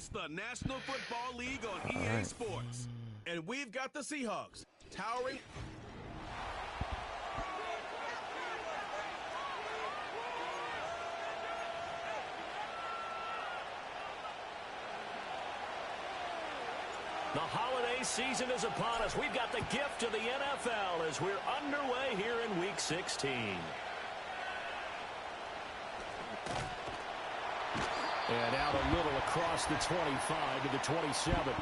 It's the National Football League on EA Sports. And we've got the Seahawks towering. The holiday season is upon us. We've got the gift of the NFL as we're underway here in Week 16. And out a little across the 25 to the 27.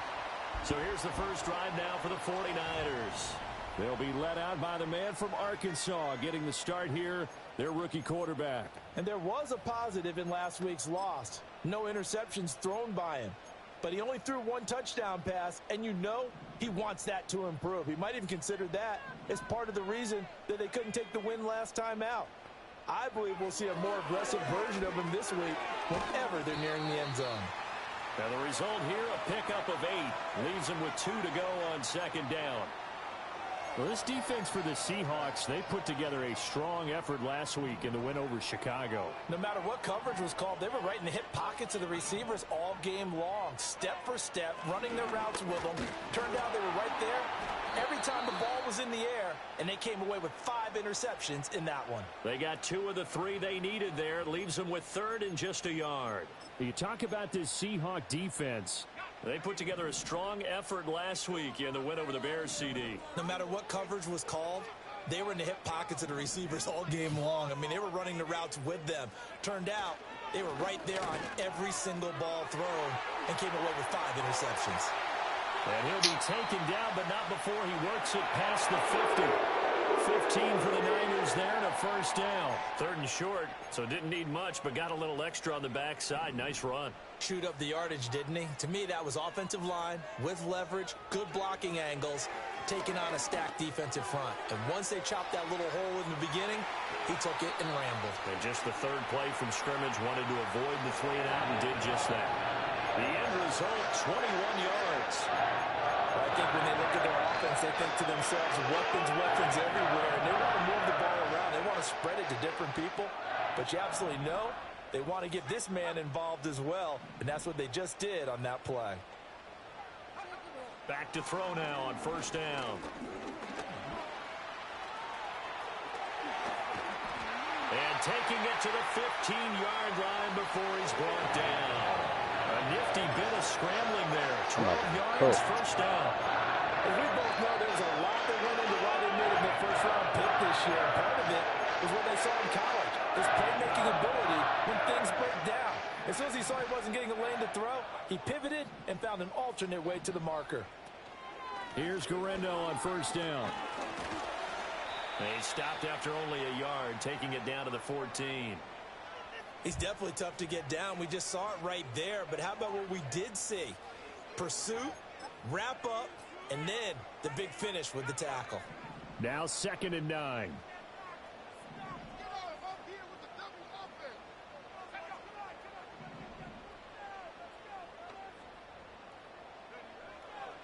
So here's the first drive now for the 49ers. They'll be led out by the man from Arkansas getting the start here, their rookie quarterback. And there was a positive in last week's loss. No interceptions thrown by him. But he only threw one touchdown pass, and you know he wants that to improve. He might even consider that as part of the reason that they couldn't take the win last time out. I believe we'll see a more aggressive version of him this week whenever they're nearing the end zone. Now the result here, a pickup of 8. Leaves them with 2 to go on second down. Well, this defense for the Seahawks, they put together a strong effort last week in the win over Chicago. No matter what coverage was called, they were right in the hip pockets of the receivers all game long, step for step, running their routes with them. Turned out they were right there every time the ball was in the air, and they came away with 5 interceptions in that one. They got 2 of the 3 they needed there. It leaves them with 3rd and just a yard. You talk about this Seahawk defense. They put together a strong effort last week in the win over the Bears, CD. No matter what coverage was called, they were in the hip pockets of the receivers all game long. I mean, they were running the routes with them. Turned out they were right there on every single ball thrown and came away with 5 interceptions. And he'll be taken down, but not before he works it past the 50. 15 for the Niners there and a first down. 3rd and short, so didn't need much, but got a little extra on the backside. Nice run. Chewed up the yardage, didn't he? To me, that was offensive line with leverage, good blocking angles, taking on a stacked defensive front. And once they chopped that little hole in the beginning, he took it and rambled. And just the 3rd play from scrimmage, wanted to avoid the 3 and out and did just that. The end result, 21 yards. I think when they look at their offense, they think to themselves, weapons everywhere. And they want to move the ball around. They want to spread it to different people. But you absolutely know they want to get this man involved as well. And that's what they just did on that play. Back to throw now on first down. And taking it to the 15-yard line before he's brought down. A nifty bit of scrambling there. 12 yards, first down. As we both know, there's a lot that went into why they made him their first-round pick this year. Part of it is what they saw in college, his playmaking ability when things break down. As soon as he saw he wasn't getting a lane to throw, he pivoted and found an alternate way to the marker. Here's Guerrero on first down. He stopped after only a yard, taking it down to the 14. He's definitely tough to get down. We just saw it right there. But how about what we did see? Pursuit, wrap up, and then the big finish with the tackle. Now 2nd and 9.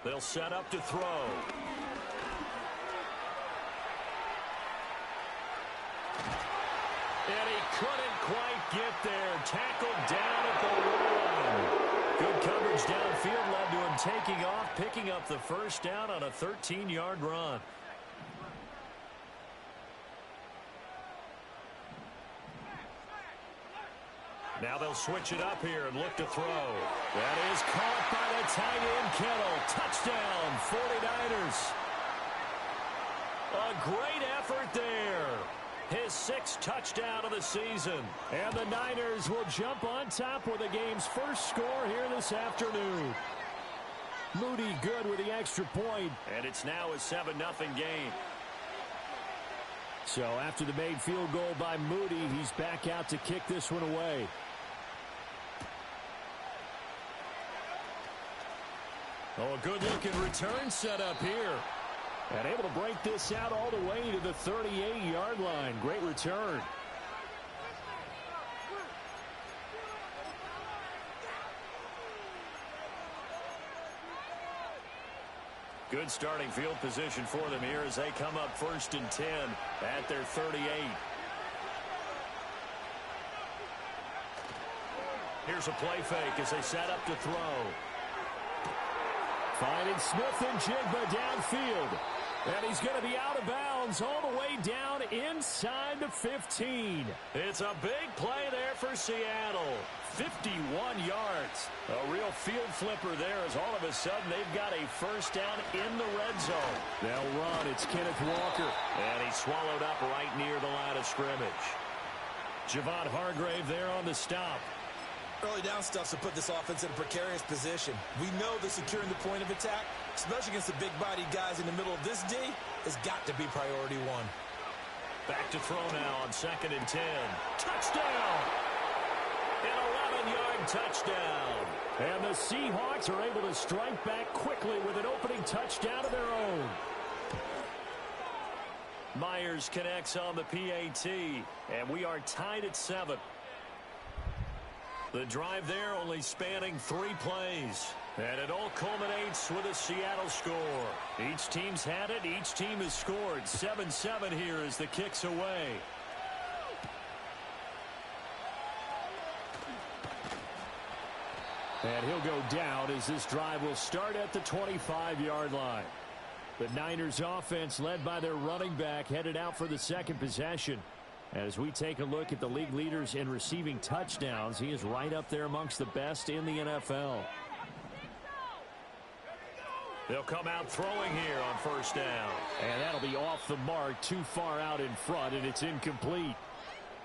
They'll set up to throw. And he couldn't quite get there. Tackled down at the 1. Good coverage downfield led to him taking off, picking up the first down on a 13-yard run. Now they'll switch it up here and look to throw. That is caught by the tight end, Kittle. Touchdown, 49ers. A great effort there. His 6th touchdown of the season. And the Niners will jump on top with the game's first score here this afternoon. Moody good with the extra point. And it's now a 7-0 game. So after the made field goal by Moody, he's back out to kick this one away. Oh, a good-looking return set up here. And able to break this out all the way to the 38-yard line. Great return. Good starting field position for them here as they come up 1st and 10 at their 38. Here's a play fake as they set up to throw. Finding Smith and Jigba downfield. And he's going to be out of bounds all the way down inside the 15. It's a big play there for Seattle. 51 yards. A real field flipper there as all of a sudden they've got a first down in the red zone. They'll run. It's Kenneth Walker. And he's swallowed up right near the line of scrimmage. Javon Hargrave there on the stop. Early down stuffs to put this offense in a precarious position. We know that securing the point of attack, especially against the big-bodied guys in the middle of this D, has got to be priority one. Back to throw now on 2nd and 10. Touchdown! An 11-yard touchdown. And the Seahawks are able to strike back quickly with an opening touchdown of their own. Myers connects on the PAT, and we are tied at 7. The drive there only spanning 3 plays. And it all culminates with a Seattle score. Each team's had it. Each team has scored. 7-7 here as the kick's away. And he'll go down as this drive will start at the 25-yard line. The Niners offense led by their running back headed out for the second possession. As we take a look at the league leaders in receiving touchdowns, he is right up there amongst the best in the NFL. They'll come out throwing here on first down. And that'll be off the mark, too far out in front, and it's incomplete.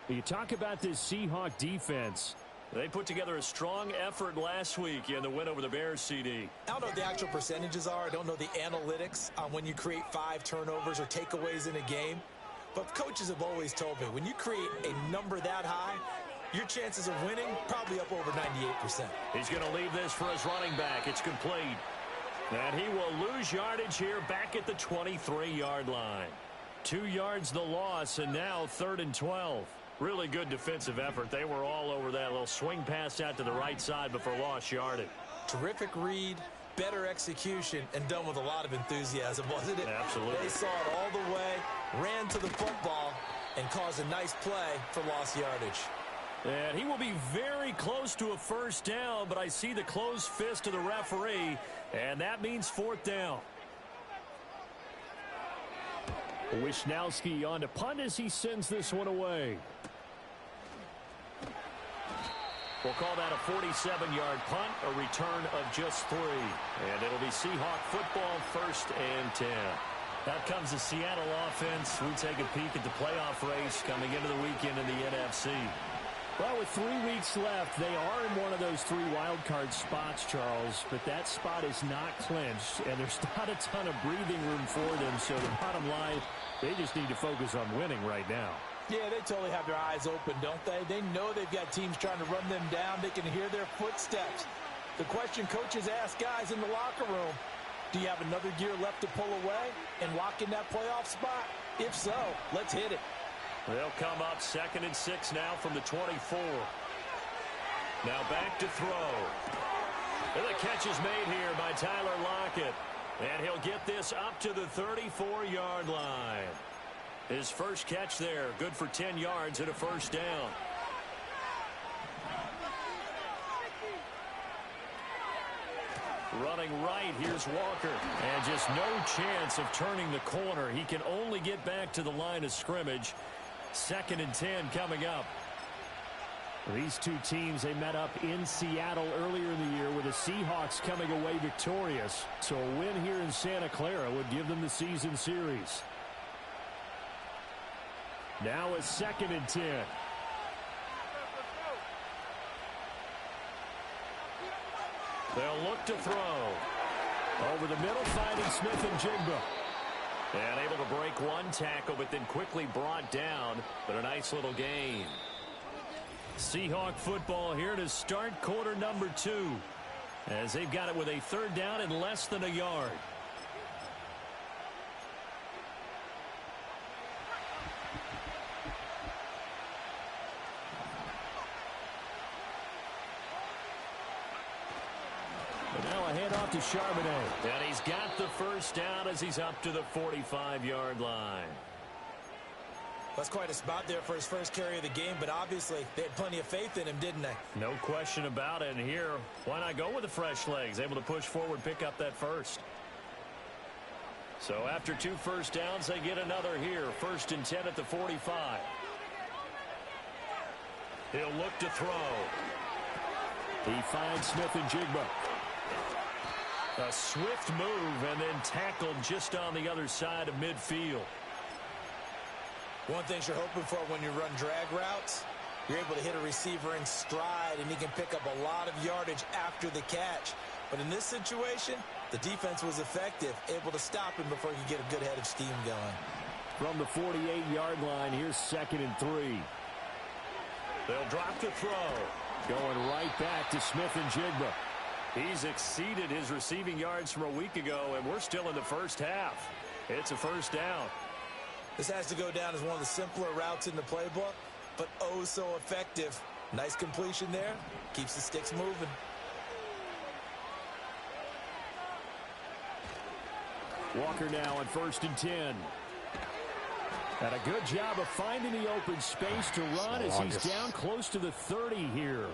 You talk about this Seahawk defense. They put together a strong effort last week in the win over the Bears, CD. I don't know what the actual percentages are. I don't know the analytics on when you create 5 turnovers or takeaways in a game. But coaches have always told me, when you create a number that high, your chances of winning probably up over 98%. He's going to leave this for his running back. It's complete. And he will lose yardage here back at the 23-yard line. 2 yards the loss, and now 3rd and 12. Really good defensive effort. They were all over that little swing pass out to the right side before lost yardage. Terrific read, better execution, and done with a lot of enthusiasm, wasn't it? Absolutely. They saw it all the way, ran to the football, and caused a nice play for lost yardage. And he will be very close to a first down, but I see the closed fist of the referee, and that means 4th down. Wisnowski on to punt as he sends this one away. We'll call that a 47-yard punt, a return of just 3. And it'll be Seahawk football, 1st and 10. Out comes the Seattle offense. We take a peek at the playoff race coming into the weekend in the NFC. Well, with 3 weeks left, they are in one of those 3 wild card spots, Charles, but that spot is not clinched, and there's not a ton of breathing room for them, so the bottom line, they just need to focus on winning right now. Yeah, they totally have their eyes open, don't they? They know they've got teams trying to run them down. They can hear their footsteps. The question coaches ask guys in the locker room, do you have another gear left to pull away and lock in that playoff spot? If so, let's hit it. They'll come up 2nd and 6 now from the 24. Now back to throw. And the catch is made here by Tyler Lockett. And he'll get this up to the 34-yard line. His first catch there, good for 10 yards and a first down. Running right, here's Walker. And just no chance of turning the corner. He can only get back to the line of scrimmage. 2nd and 10 coming up. These two teams, they met up in Seattle earlier in the year with the Seahawks coming away victorious. So a win here in Santa Clara would give them the season series. Now a 2nd and 10. They'll look to throw. Over the middle, finding Smith and Jigba. And able to break one tackle, but then quickly brought down. But a nice little gain. Seahawk football here to start quarter number 2. As they've got it with a 3rd down and less than a yard. Handoff to Charbonnet. And he's got the first down as he's up to the 45-yard line. That's quite a spot there for his first carry of the game, but obviously they had plenty of faith in him, didn't they? No question about it. And here, why not go with the fresh legs? Able to push forward, pick up that first. So after 2 first downs, they get another here. 1st and 10 at the 45. He'll look to throw. He finds Smith and Jigba. A swift move and then tackled just on the other side of midfield. One thing you're hoping for when you run drag routes, you're able to hit a receiver in stride, and he can pick up a lot of yardage after the catch. But in this situation, the defense was effective, able to stop him before he could get a good head of steam going. From the 48-yard line, here's 2nd and 3. They'll drop to throw. Going right back to Smith and Jigba. He's exceeded his receiving yards from a week ago, and we're still in the first half. It's a first down. This has to go down as one of the simpler routes in the playbook, but oh so effective. Nice completion there. Keeps the sticks moving. Walker now on 1st and 10. And a good job of finding the open space to run as he's down close to the 30 here.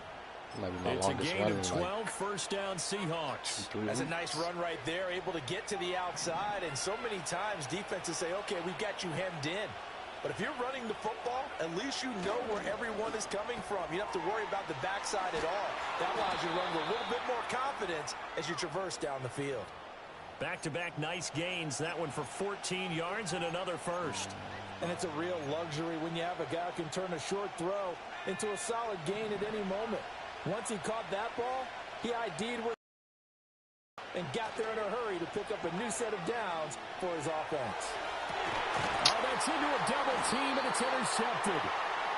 It's a gain of 12, first down Seahawks. That's a nice run right there, able to get to the outside. And so many times defenses say, okay, we've got you hemmed in. But if you're running the football, at least you know where everyone is coming from. You don't have to worry about the backside at all. That allows you to run with a little bit more confidence as you traverse down the field. Back-to-back nice gains. That one for 14 yards and another first. And it's a real luxury when you have a guy who can turn a short throw into a solid gain at any moment. Once he caught that ball, he ID'd with and got there in a hurry to pick up a new set of downs for his offense. Oh, that's into a double team, and it's intercepted.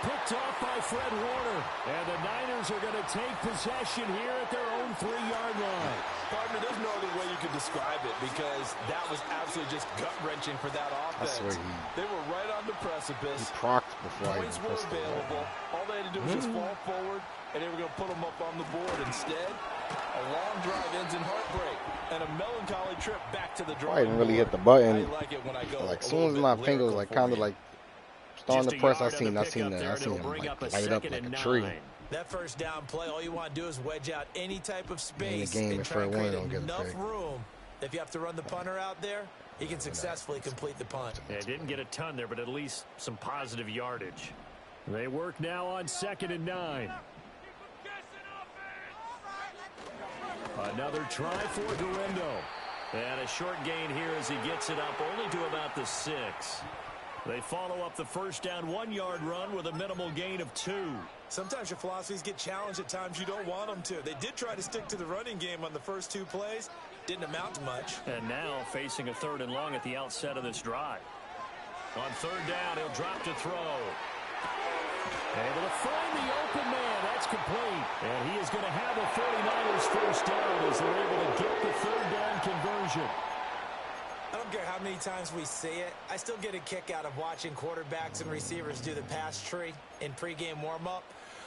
Picked off by Fred Warner. And the Niners are going to take possession here at their own 3-yard line. Partner, there's no other way you could describe it because that was absolutely just gut-wrenching for that offense. They were right on the precipice. Points were available. All they had to do was just fall forward, and they were going to put them up on the board. Instead, a long drive ends in heartbreak and a melancholy trip back to the drawing board. I didn't really hit the button. I like it when I go like, as soon as my finger was like kind of like starting to press, I seen him like light up like a tree. That first down play, all you want to do is wedge out any type of space and try to create enough room. If you have to run the punter out there, he can successfully complete the punt. Yeah, didn't get a ton there, but at least some positive yardage. They work now on 2nd and 9. Another try for Guerrero. And a short gain here as he gets it up only to about the 6. They follow up the first down 1-yard run with a minimal gain of 2. Sometimes your philosophies get challenged at times you don't want them to. They did try to stick to the running game on the first 2 plays. Didn't amount to much. And now facing a 3rd and long at the outset of this drive. On 3rd down, he'll drop to throw. Able to find the open man. That's complete. And he is going to have a 49ers first down as they're able to get the 3rd down conversion. I don't care how many times we see it. I still get a kick out of watching quarterbacks and receivers do the pass tree in pregame warm-up.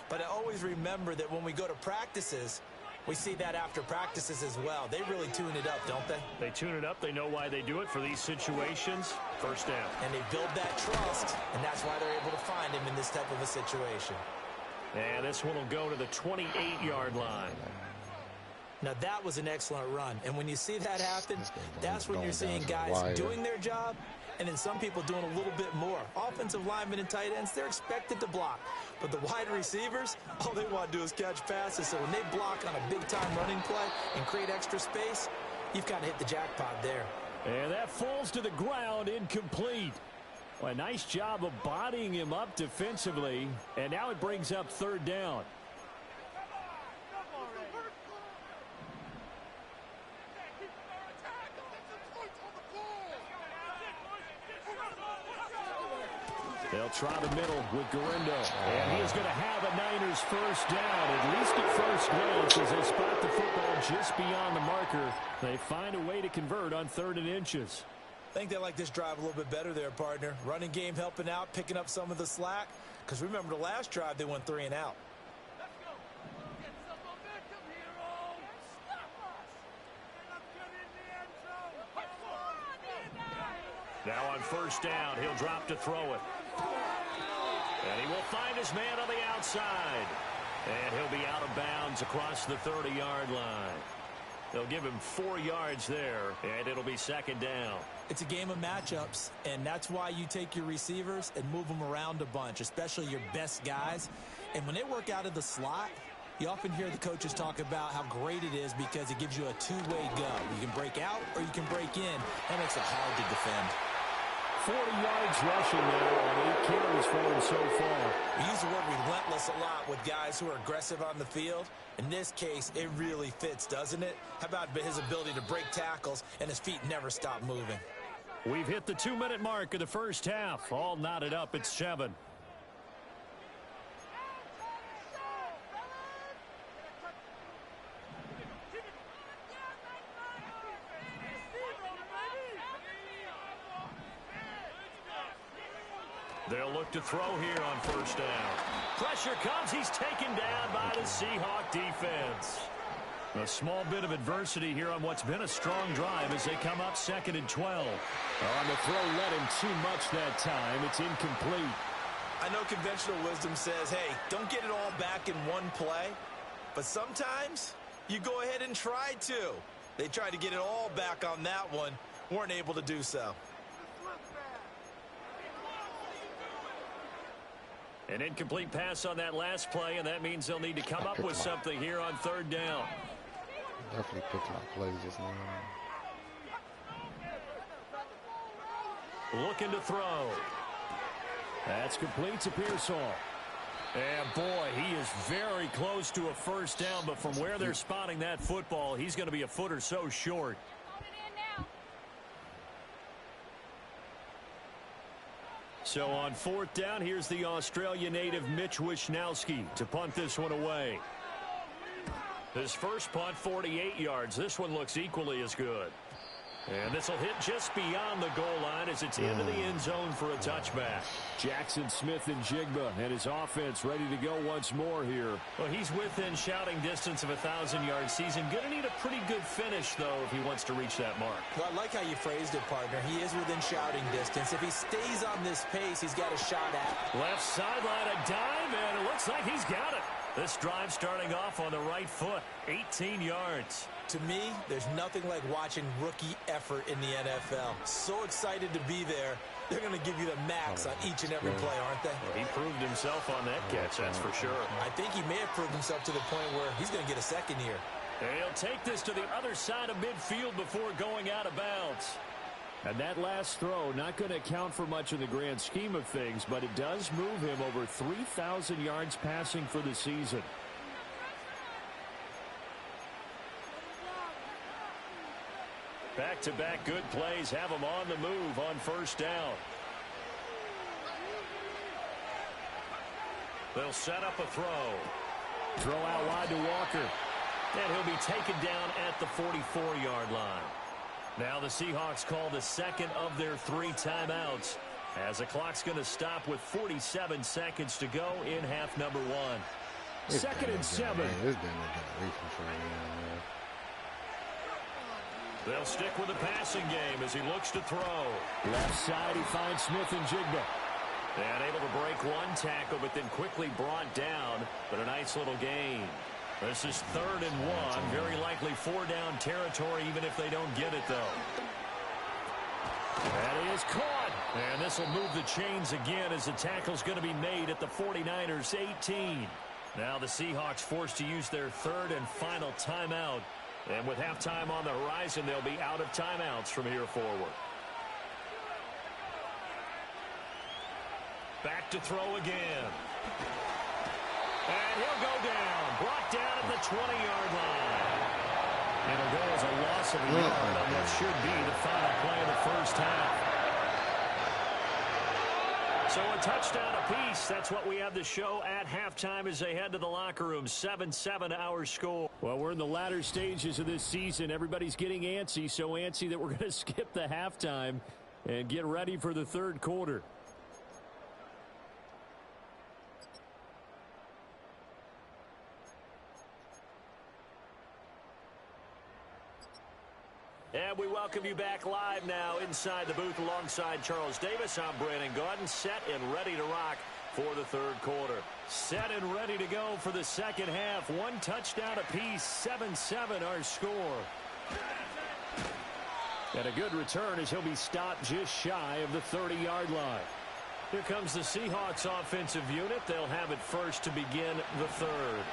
But I always remember that when we go to practices, we see that after practices as well. They really tune it up, don't they? They tune it up. They know why they do it for these situations. First down. And they build that trust, and that's why they're able to find him in this type of a situation. And this one will go to the 28-yard line. Now, that was an excellent run. And when you see that happen, that's when you're seeing guys doing their job and then some people doing a little bit more. Offensive linemen and tight ends, they're expected to block. But the wide receivers, all they want to do is catch passes. So when they block on a big-time running play and create extra space, you've got to hit the jackpot there. And that falls to the ground, incomplete. Well, a nice job of bodying him up defensively. And now it brings up 3rd down. They'll try the middle with Guerrero. And he is going to have a Niners first down, at least at first glance, as they spot the football just beyond the marker. They find a way to convert on 3rd and inches. I think they like this drive a little bit better there, partner. Running game helping out, picking up some of the slack. Because remember, the last drive, they went 3 and out. Now on first down, he'll drop to throw it. find his man on the outside. And he'll be out of bounds across the 30-yard line. They'll give him 4 yards there, and it'll be second down. It's a game of matchups, and that's why you take your receivers and move them around a bunch, especially your best guys. And when they work out of the slot, you often hear the coaches talk about how great it is because it gives you a two-way go. You can break out or you can break in. That makes it hard to defend. 40 yards rushing there on 8 carries for him so far. We use the word relentless a lot with guys who are aggressive on the field. In this case, it really fits, doesn't it? How about his ability to break tackles and his feet never stop moving? We've hit the 2-minute mark of the first half. All knotted up at 7. They'll look to throw here on first down. Pressure comes. He's taken down by the Seahawk defense. A small bit of adversity here on what's been a strong drive as they come up 2nd and 12. On the throw, led him too much that time. It's incomplete. I know conventional wisdom says, hey, don't get it all back in one play. But sometimes you go ahead and try to. They tried to get it all back on that one. Weren't able to do so. An incomplete pass on that last play, and that means they'll need to come up with something here on 3rd down. Definitely picked my plays just now. Looking to throw. That's complete to Pearsall. And boy, he is very close to a first down, but from where they're spotting that football, he's going to be a foot or so short. So on 4th down, here's the Australia native Mitch Wishnowski to punt this one away. His first punt, 48 yards. This one looks equally as good. And this will hit just beyond the goal line as it's into the end zone for a touchback. Jackson Smith and Jigba and his offense ready to go once more here. Well, he's within shouting distance of a 1,000-yard season. Going to need a pretty good finish, though, if he wants to reach that mark. Well, I like how you phrased it, partner. He is within shouting distance. If he stays on this pace, he's got a shot at. Left sideline, a dive, and it looks like he's got it. This drive starting off on the right foot, 18 yards. To me, there's nothing like watching rookie effort in the NFL. So excited to be there. They're going to give you the max on each and every play, aren't they? Well, he proved himself on that catch, that's for sure. I think he may have proved himself to the point where he's going to get a second year. And he'll take this to the other side of midfield before going out of bounds. And that last throw, not going to count for much in the grand scheme of things, but it does move him over 3,000 yards passing for the season. Back-to-back good plays have him on the move on first down. They'll set up a throw. Throw out wide to Walker. And he'll be taken down at the 44-yard line. Now the Seahawks call the second of their 3 timeouts as the clock's going to stop with 47 seconds to go in half number 1. 2nd and 7. They'll stick with the passing game as he looks to throw. Left side, he finds Smith and Jigba. And able to break one tackle, but then quickly brought down. But a nice little gain. This is 3rd and 1. Very likely 4-down territory, even if they don't get it, though. That is caught. And this will move the chains again as the tackle's going to be made at the 49ers 18. Now the Seahawks forced to use their 3rd and final timeout. And with halftime on the horizon, they'll be out of timeouts from here forward. Back to throw again. And he'll go down. Brought down at the 20-yard line. It'll go as a loss of a yard on what should be the final play of the first half. So a touchdown apiece. That's what we have to show at halftime as they head to the locker room. 7-7 our score. Well, we're in the latter stages of this season. Everybody's getting antsy, so antsy that we're going to skip the halftime and get ready for the 3rd quarter. And we welcome you back live now inside the booth alongside Charles Davis. I'm Brandon Gaudin, set and ready to rock for the third quarter. Set and ready to go for the second half. One touchdown apiece, 7-7 our score. And a good return as he'll be stopped just shy of the 30-yard line. Here comes the Seahawks offensive unit. They'll have it first to begin the third.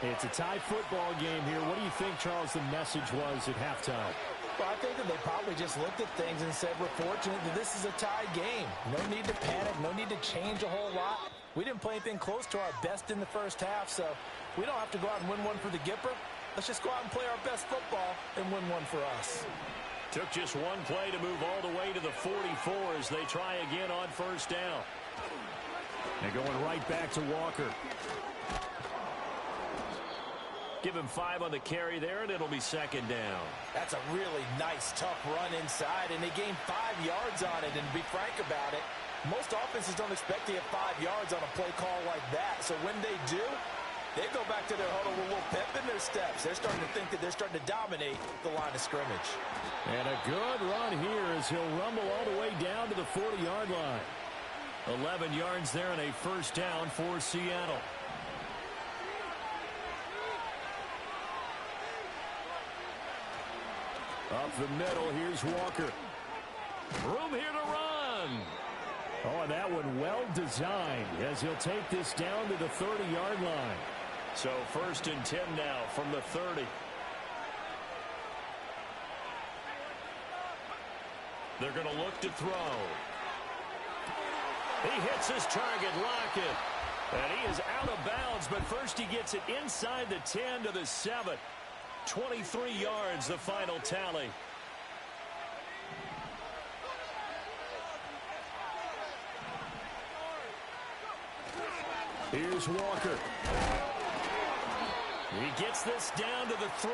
It's a tie football game here. What do you think, Charles, the message was at halftime? Well, I think that they probably just looked at things and said, we're fortunate that this is a tie game. No need to panic. No need to change a whole lot. We didn't play anything close to our best in the first half, so we don't have to go out and win one for the Gipper. Let's just go out and play our best football and win one for us. Took just one play to move all the way to the 44 as they try again on first down. They're going right back to Walker. Give him 5 on the carry there, and it'll be second down. That's a really nice, tough run inside, and they gained 5 yards on it. And to be frank about it, most offenses don't expect to get 5 yards on a play call like that. So when they do, they go back to their huddle with a little pep in their steps. They're starting to think that they're starting to dominate the line of scrimmage. And a good run here as he'll rumble all the way down to the 40-yard line. 11 yards there and a first down for Seattle. Up the middle, here's Walker. Room here to run. Oh, and that one well designed as he'll take this down to the 30-yard line. So first and 10 now from the 30. They're going to look to throw. He hits his target, Lockett. And he is out of bounds, but first he gets it inside the 10 to the 7. 23 yards, the final tally. Here's Walker. He gets this down to the 3.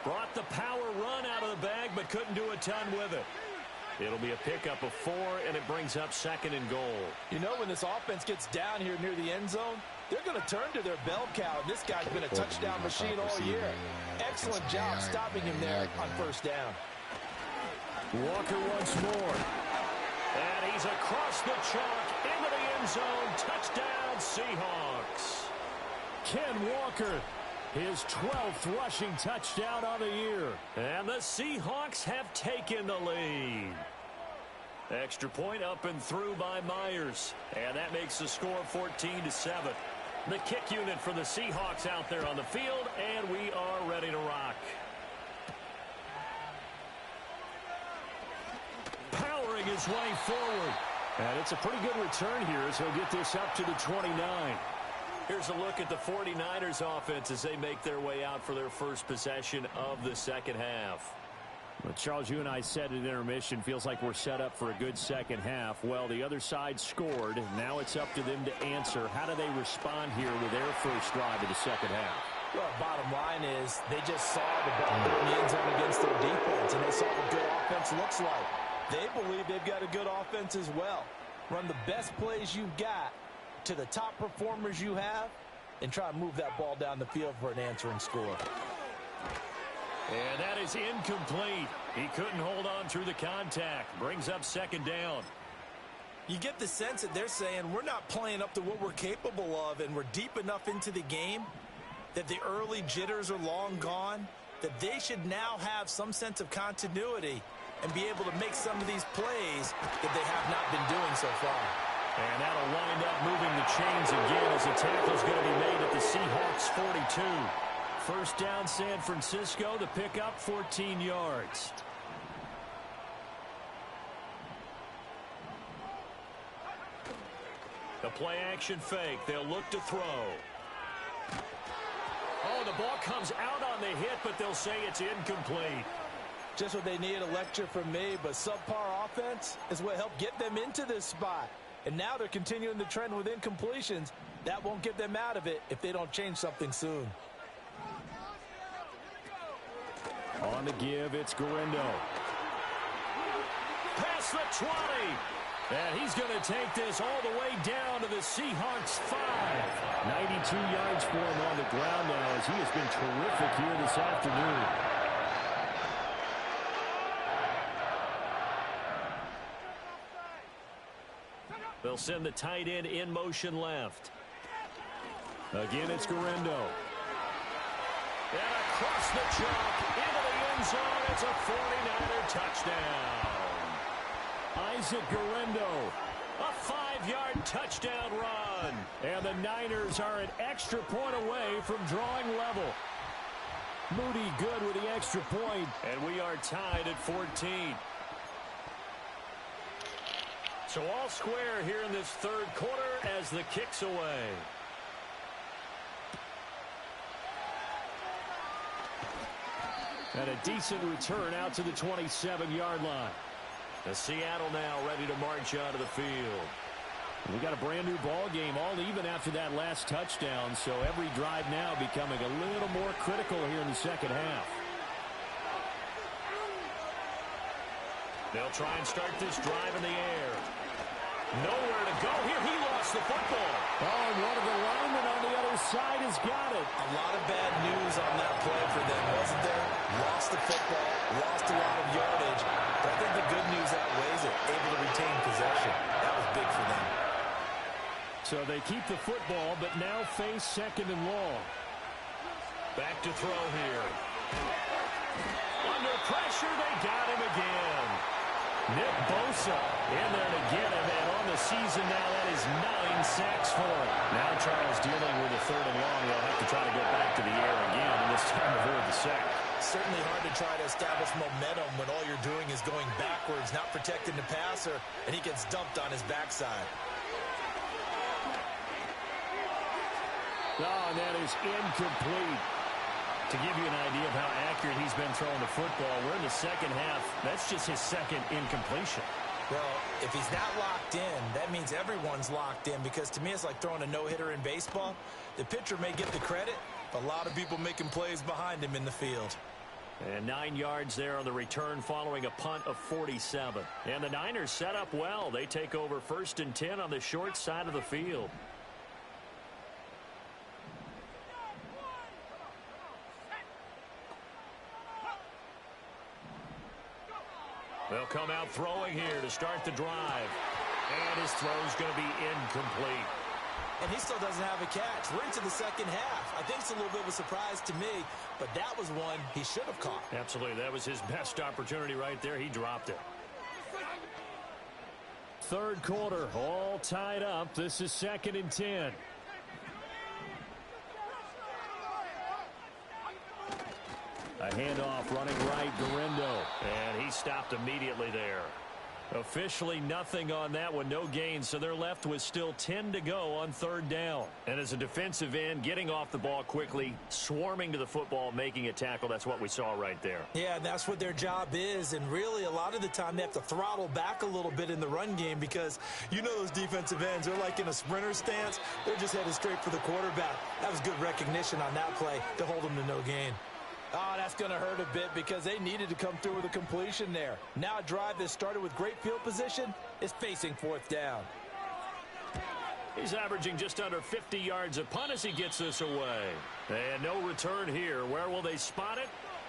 Brought the power run out of the bag, but couldn't do a ton with it. It'll be a pickup of 4, and it brings up second and goal. You know, when this offense gets down here near the end zone, they're going to turn to their bell cow. This guy's been a touchdown machine all year. Excellent job stopping him there on first down. Walker once more. And he's across the chalk into the end zone. Touchdown, Seahawks. Ken Walker, his 12th rushing touchdown on the year. And the Seahawks have taken the lead. Extra point up and through by Myers. And that makes the score 14-7. The kick unit for the Seahawks out there on the field, and we are ready to rock. Powering his way forward. And it's a pretty good return here as he'll get this up to the 29. Here's a look at the 49ers offense as they make their way out for their first possession of the second half. Well, Charles, you and I said at intermission, feels like we're set up for a good second half. Well, the other side scored. Now it's up to them to answer. How do they respond here with their first drive of the second half? Well, bottom line is they just saw the ball in the end zone against their defense, and they saw what good offense looks like. They believe they've got a good offense as well. Run the best plays you've got to the top performers you have and try to move that ball down the field for an answering score. And that is incomplete. He couldn't hold on through the contact. Brings up second down. You get the sense that they're saying we're not playing up to what we're capable of, and we're deep enough into the game that the early jitters are long gone, that they should now have some sense of continuity and be able to make some of these plays that they have not been doing so far. And that'll wind up moving the chains again as the tackle's going to be made at the Seahawks 42. First down, San Francisco. The pickup, 14 yards. The play action fake. They'll look to throw. Oh, the ball comes out on the hit, but they'll say it's incomplete. Just what they need, a lecture from me, but subpar offense is what helped get them into this spot. And now they're continuing the trend with incompletions. That won't get them out of it if they don't change something soon. On the give, it's Garindo. Past the 20. And he's going to take this all the way down to the Seahawks 5. 92 yards for him on the ground now as he has been terrific here this afternoon. They'll send the tight end in motion left. Again, it's Guerrero. And across the chalk into the end zone. It's a 49er touchdown. Isaac Guerrero, a 5-yard touchdown run. And the Niners are an extra point away from drawing level. Moody good with the extra point, and we are tied at 14. So all square here in this third quarter as the kick's away. And a decent return out to the 27-yard line. The Seattle now ready to march out of the field. We got a brand new ball game, all even after that last touchdown, so every drive now becoming a little more critical here in the second half. They'll try and start this drive in the air. Nowhere to go here. He lost the football. Oh, and one of the linemen on the other side has got it. A lot of bad news on that play for them, wasn't there? Lost the football, lost a lot of yardage, but I think the good news outweighs it. Able to retain possession. That was big for them. So they keep the football, but now face second and long. Back to throw here. Under pressure, they got him again. Nick Bosa in there to get him, and on the season now, that is 9 sacks for him. Now Charles dealing with a third and long. They'll have to try to get back to the air again, and this time avoid the sack. Certainly hard to try to establish momentum when all you're doing is going backwards, not protecting the passer, and he gets dumped on his backside. Oh, and that is incomplete. To give you an idea of how accurate he's been throwing the football, we're in the second half. That's just his second incompletion. Well, if he's not locked in, that means everyone's locked in, because to me it's like throwing a no-hitter in baseball. The pitcher may get the credit, but a lot of people making plays behind him in the field. And 9 yards there on the return following a punt of 47. And the Niners set up well. They take over 1st and 10 on the short side of the field. They'll come out throwing here to start the drive. And his throw's going to be incomplete. And he still doesn't have a catch. We're into the second half. I think it's a little bit of a surprise to me, but that was one he should have caught. Absolutely. That was his best opportunity right there. He dropped it. Third quarter, all tied up. This is 2nd and 10. A handoff running right, Guerrero. And he stopped immediately there. Officially nothing on that one, no gain, so they're left with still 10 to go on 3rd down. And as a defensive end, getting off the ball quickly, swarming to the football, making a tackle, that's what we saw right there. Yeah, and that's what their job is, and really a lot of the time they have to throttle back a little bit in the run game, because you know those defensive ends, they're like in a sprinter stance, they're just headed straight for the quarterback. That was good recognition on that play to hold them to no gain. Oh, that's going to hurt a bit because they needed to come through with a completion there. Now a drive that started with great field position is facing 4th down. He's averaging just under 50 yards a punt as he gets this away. And no return here. Where will they spot it?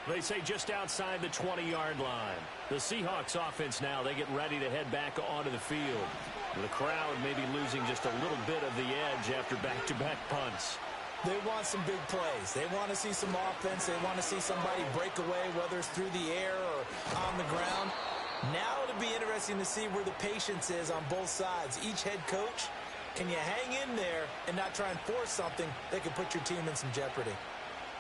They say just outside the 20-yard line. The Seahawks offense now, they get ready to head back onto the field. The crowd may be losing just a little bit of the edge after back-to-back punts. They want some big plays. They want to see some offense. They want to see somebody break away, whether it's through the air or on the ground. Now it'll be interesting to see where the patience is on both sides. Each head coach, can you hang in there and not try and force something that could put your team in some jeopardy?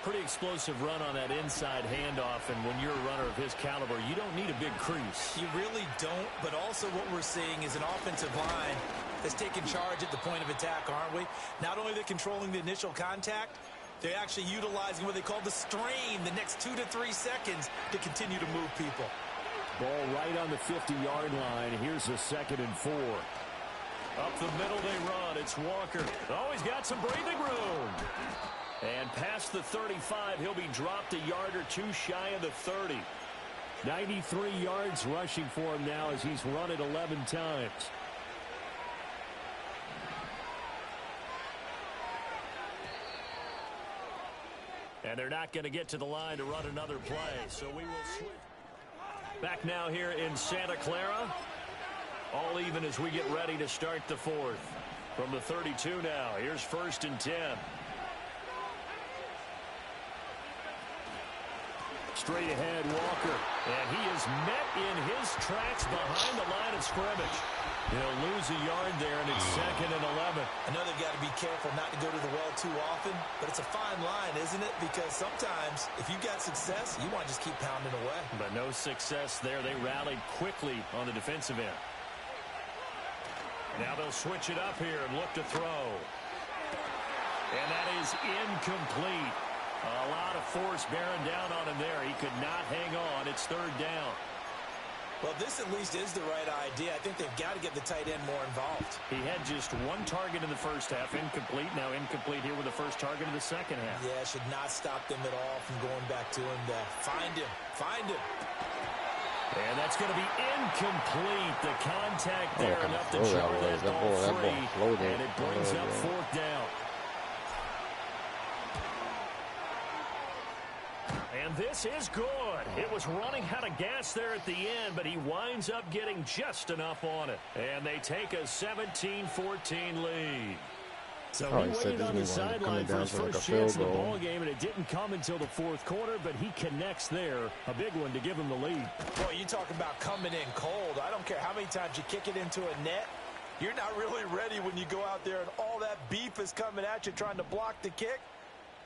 Pretty explosive run on that inside handoff, and when you're a runner of his caliber, you don't need a big crease. You really don't, but also what we're seeing is an offensive line that's taking charge at the point of attack, aren't we? Not only are they controlling the initial contact, they're actually utilizing what they call the strain, the next 2 to 3 seconds to continue to move people. Ball right on the 50-yard line. Here's a 2nd and 4. Up the middle they run. It's Walker. Oh, he's got some breathing room. And past the 35, he'll be dropped a yard or 2 shy of the 30. 93 yards rushing for him now as he's run it 11 times. And they're not going to get to the line to run another play, so we will switch. Back now here in Santa Clara. all even as we get ready to start the fourth. From the 32 now, here's 1st and 10. Straight ahead, Walker. And he is met in his tracks behind the line of scrimmage. He'll lose a yard there, and it's 2nd and 11. I know they've got to be careful not to go to the well too often, but it's a fine line, isn't it? Because sometimes, if you've got success, you want to just keep pounding away. But no success there. They rallied quickly on the defensive end. Now they'll switch it up here and look to throw. And that is incomplete. A lot of force bearing down on him there. He could not hang on. It's 3rd down. Well, this at least is the right idea. I think they've got to get the tight end more involved. He had just 1 target in the first half, incomplete. Now incomplete here with the first target in the second half. Yeah, should not stop them at all from going back to him to find him. Find him. And that's going to be incomplete. The contact there enough to jar that ball free. And it brings up 4th down. And this is good. It was running out of gas there at the end, but he winds up getting just enough on it. And they take a 17-14 lead. So he waited on the sideline for his first chance in the ball game, and it didn't come until the 4th quarter, but he connects there. A big one to give him the lead. Boy, you talk about coming in cold. I don't care how many times you kick it into a net. You're not really ready when you go out there and all that beef is coming at you trying to block the kick.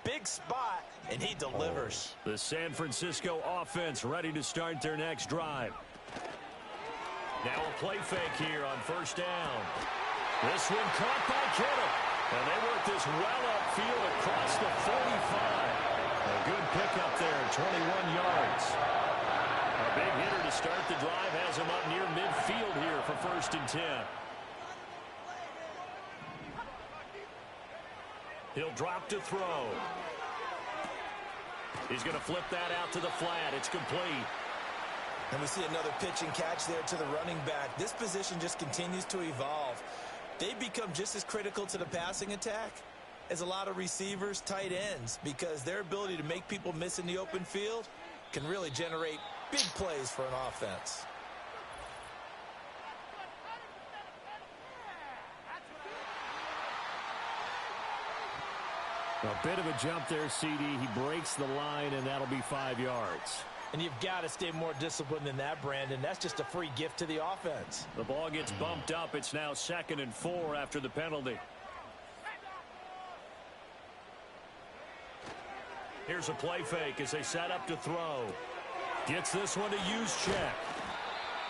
Big spot, and he delivers. The San Francisco offense ready to start their next drive. Now a play fake here on 1st down. This one caught by Kittle. And they work this well upfield across the 45. A good pickup there, 21 yards. A big hitter to start the drive has him up near midfield here for 1st and 10. He'll drop to throw. He's going to flip that out to the flat. It's complete. And we see another pitch and catch there to the running back. This position just continues to evolve. They become just as critical to the passing attack as a lot of receivers, tight ends, because their ability to make people miss in the open field can really generate big plays for an offense. A bit of a jump there, CD. He breaks the line, and that'll be 5 yards. And you've got to stay more disciplined than that, Brandon. That's just a free gift to the offense. The ball gets bumped up. It's now 2nd and 4 after the penalty. Here's a play fake as they set up to throw. Gets this one to use check.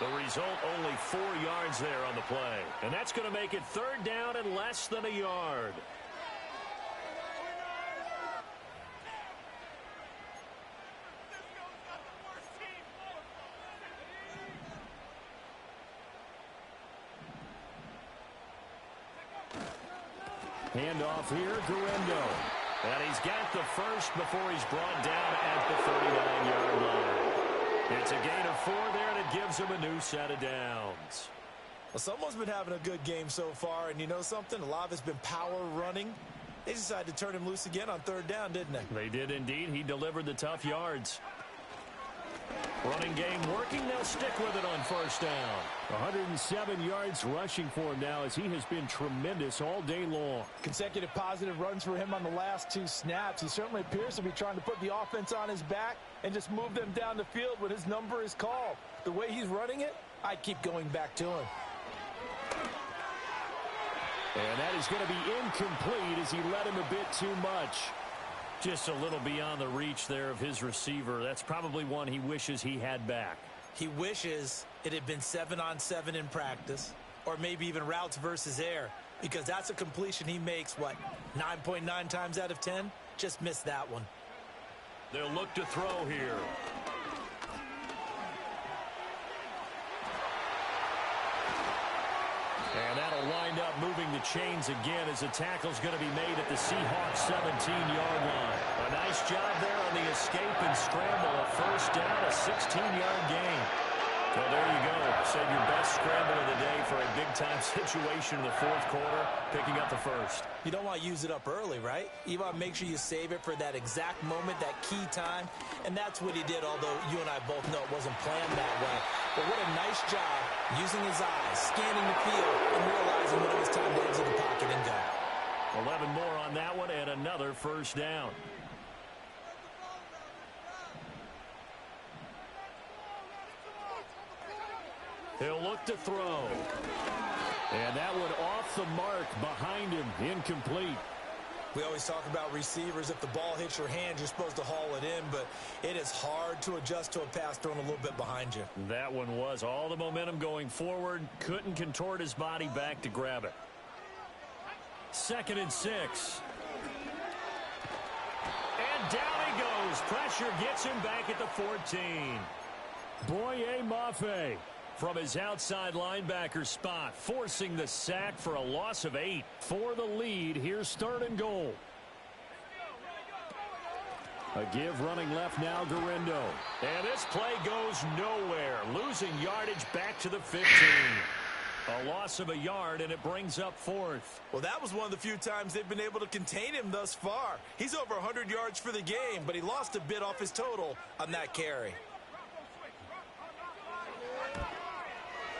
The result, only 4 yards there on the play. And that's going to make it 3rd down and less than a yard. Handoff here, Guerrero. And he's got the first before he's brought down at the 39-yard line. It's a gain of 4 there, and it gives him a new set of downs. Well, someone's been having a good game so far, and you know something? A lot of it's been power running. They decided to turn him loose again on 3rd down, didn't they? They did indeed. He delivered the tough yards. Running game working. They'll stick with it on 1st down. 107 yards rushing for him now as he has been tremendous all day long. Consecutive positive runs for him on the last 2 snaps. He certainly appears to be trying to put the offense on his back and just move them down the field when his number is called. The way he's running it, I'd keep going back to him. And that is going to be incomplete as he led him a bit too much. Just a little beyond the reach there of his receiver. That's probably one he wishes he had back. He wishes it had been 7-on-7 in practice, or maybe even routes versus air, because that's a completion he makes, 9.9 times out of 10? Just missed that one. They'll look to throw here. And that'll wind up moving the chains again as the tackle's going to be made at the Seahawks 17-yard line. A nice job there on the escape and scramble. A 1st down, a 16-yard gain. Well, there you go. Save your best scramble of the day for a big-time situation in the 4th quarter, picking up the 1st. You don't want to use it up early, right? You want to make sure you save it for that exact moment, that key time. And that's what he did, although you and I both know it wasn't planned that way. But what a nice job Using his eyes, scanning the field, and realizing when it was time to exit the pocket and go. 11 more on that one and another first down. He'll look to throw. And that one off the mark behind him, incomplete. We always talk about receivers. If the ball hits your hand, you're supposed to haul it in, but it is hard to adjust to a pass thrown a little bit behind you. That one was all the momentum going forward. Couldn't contort his body back to grab it. 2nd and 6. And down he goes. Pressure gets him back at the 14. Boye Mafe from his outside linebacker spot, forcing the sack for a loss of 8. For the lead, here's 3rd and goal. A give running left now, Garindo. And this play goes nowhere, losing yardage back to the 15. A loss of a yard, and it brings up 4th. Well, that was one of the few times they've been able to contain him thus far. He's over 100 yards for the game, but he lost a bit off his total on that carry.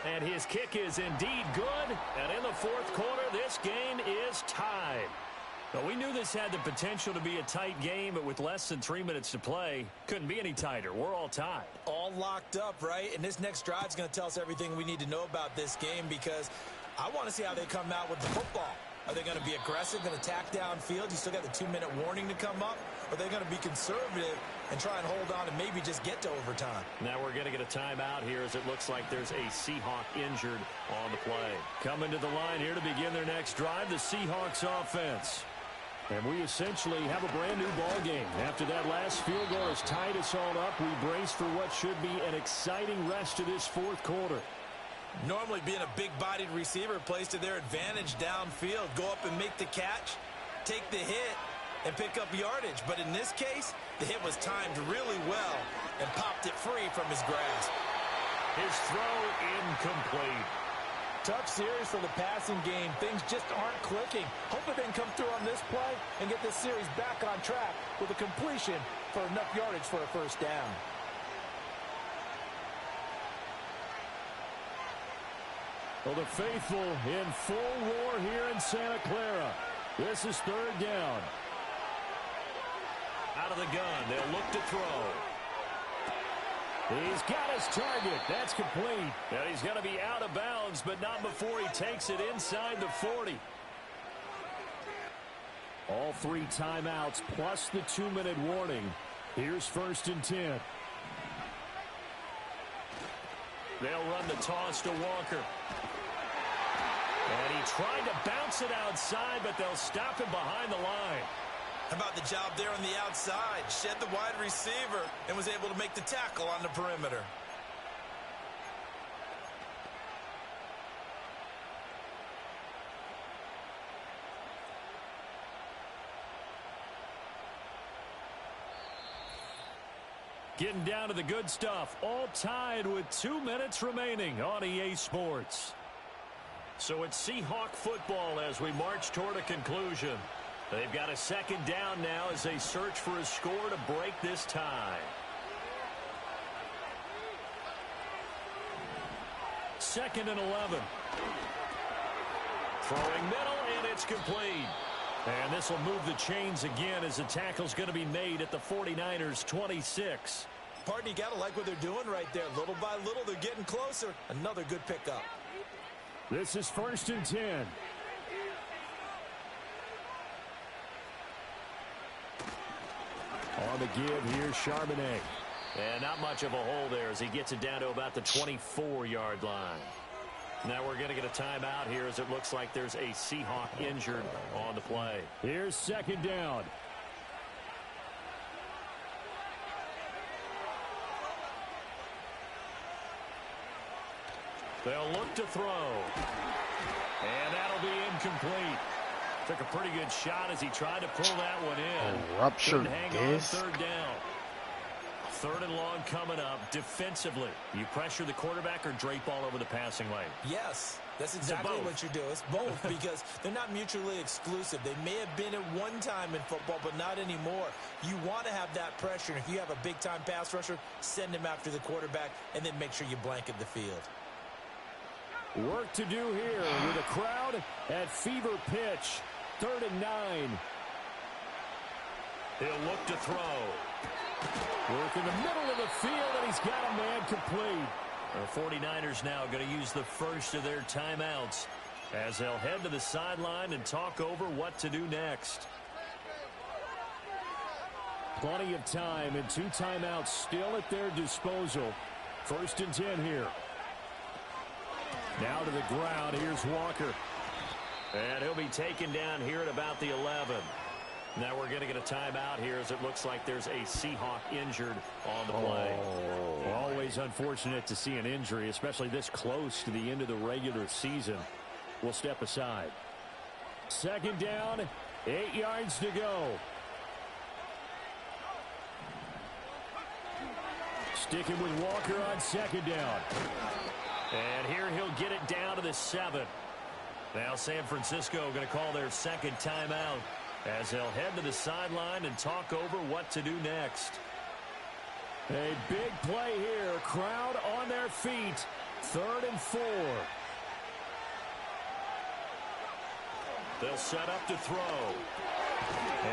And his kick is indeed good. And in the 4th quarter, this game is tied. Well, we knew this had the potential to be a tight game, but with less than 3 minutes to play, couldn't be any tighter. We're all tied. All locked up, right? And this next drive is going to tell us everything we need to know about this game, because I want to see how they come out with the football. Are they going to be aggressive and attack downfield? You still got the 2-minute warning to come up. Or are they going to be conservative and try and hold on and maybe just get to overtime? Now we're going to get a timeout here, as it looks like there's a Seahawk injured on the play. Coming to the line here to begin their next drive, the Seahawks offense. And we essentially have a brand new ball game. After that last field goal has tied us all up, we brace for what should be an exciting rest of this 4th quarter. Normally being a big-bodied receiver plays to their advantage downfield. Go up and make the catch, take the hit, and pick up yardage. But in this case, the hit was timed really well and popped it free from his grasp. His throw incomplete. Tough series for the passing game. Things just aren't clicking. Hopefully they can come through on this play and get this series back on track with a completion for enough yardage for a first down. Well, the faithful in full roar here in Santa Clara. This is 3rd down. Out of the gun, they'll look to throw. He's got his target. That's complete. And he's going to be out of bounds, but not before he takes it inside the 40. All 3 timeouts plus the 2-minute warning. Here's 1st and 10. They'll run the toss to Walker. And he tried to bounce it outside, but they'll stop him behind the line. How about the job there on the outside? Shed the wide receiver and was able to make the tackle on the perimeter. Getting down to the good stuff. All tied with 2 minutes remaining on EA Sports. So it's Seahawk football as we march toward a conclusion. They've got a 2nd down now as they search for a score to break this tie. 2nd and 11. Throwing middle, and it's complete. And this will move the chains again as the tackle's going to be made at the 49ers 26. Pardon, you got to like what they're doing right there. Little by little, they're getting closer. Another good pickup. This is 1st and 10. On the give, here's Charbonnet. And not much of a hole there as he gets it down to about the 24-yard line. Now we're going to get a timeout here as it looks like there's a Seahawk injured on the play. Here's 2nd down. They'll look to throw. And that'll be incomplete. Took a pretty good shot as he tried to pull that one in. A ruptured disc. 3rd down. 3rd and long coming up. Defensively, you pressure the quarterback or drape all over the passing lane? Yes, that's exactly what you do. It's both because they're not mutually exclusive. They may have been at one time in football, but not anymore. You want to have that pressure. And if you have a big-time pass rusher, send him after the quarterback and then make sure you blanket the field. Work to do here with a crowd at fever pitch. 3rd and 9. He'll look to throw. Work in the middle of the field, and he's got a man complete. The 49ers now going to use the first of their timeouts as they'll head to the sideline and talk over what to do next. Plenty of time and 2 timeouts still at their disposal. 1st and 10 here. Now to the ground. Here's Walker. And he'll be taken down here at about the 11. Now we're going to get a timeout here as it looks like there's a Seahawk injured on the play. Always unfortunate to see an injury, especially this close to the end of the regular season. We'll step aside. 2nd down, 8 yards to go. Sticking with Walker on 2nd down. And here he'll get it down to the 7. Now San Francisco going to call their 2nd timeout as they'll head to the sideline and talk over what to do next. A big play here. Crowd on their feet. 3rd and 4. They'll set up to throw.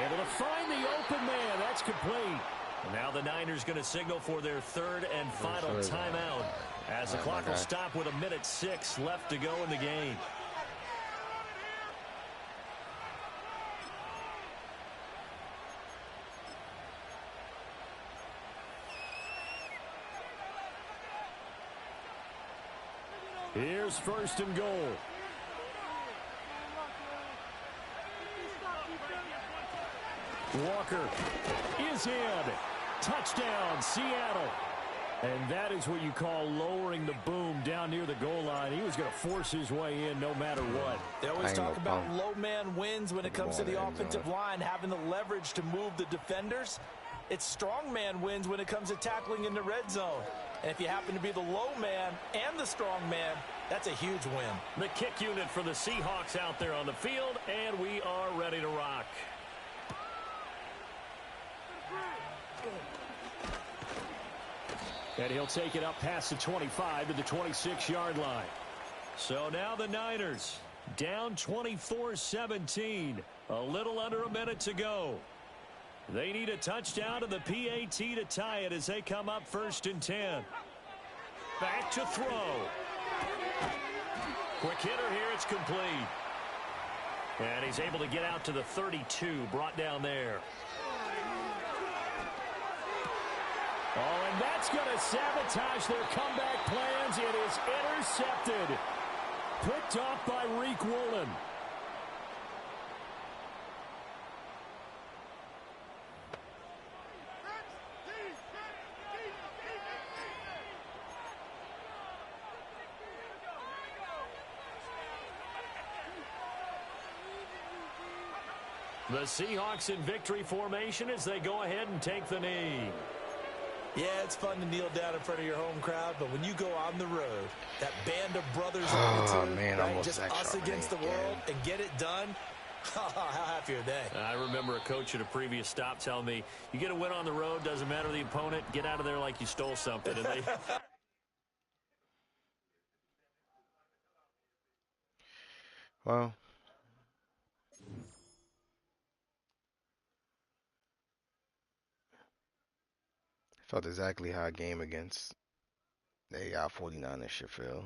Able to find the open man. That's complete. Now the Niners going to signal for their 3rd and final timeout as the clock will stop with 1:06 left to go in the game. Here's 1st and goal. Walker is in. Touchdown, Seattle. And that is what you call lowering the boom down near the goal line. He was going to force his way in no matter what. They always talk about low man wins when it comes to the offensive line, having the leverage to move the defenders. It's strong man wins when it comes to tackling in the red zone. And if you happen to be the low man and the strong man, that's a huge win. The kick unit for the Seahawks out there on the field, and we are ready to rock. And he'll take it up past the 25 to the 26-yard line. So now the Niners down 24-17. A little under a minute to go. They need a touchdown to the PAT to tie it as they come up 1st and 10. Back to throw. Quick hitter here. It's complete. And he's able to get out to the 32. Brought down there. Oh, and that's going to sabotage their comeback plans. It is intercepted. Picked off by Reek Woolen. The Seahawks in victory formation as they go ahead and take the knee. Yeah, it's fun to kneel down in front of your home crowd, but when you go on the road, that band of brothers right, just us against the world and get it done, how happy are they? I remember a coach at a previous stop telling me, you get a win on the road, doesn't matter the opponent, get out of there like you stole something. And they well, felt exactly how a game against the 49ers should feel.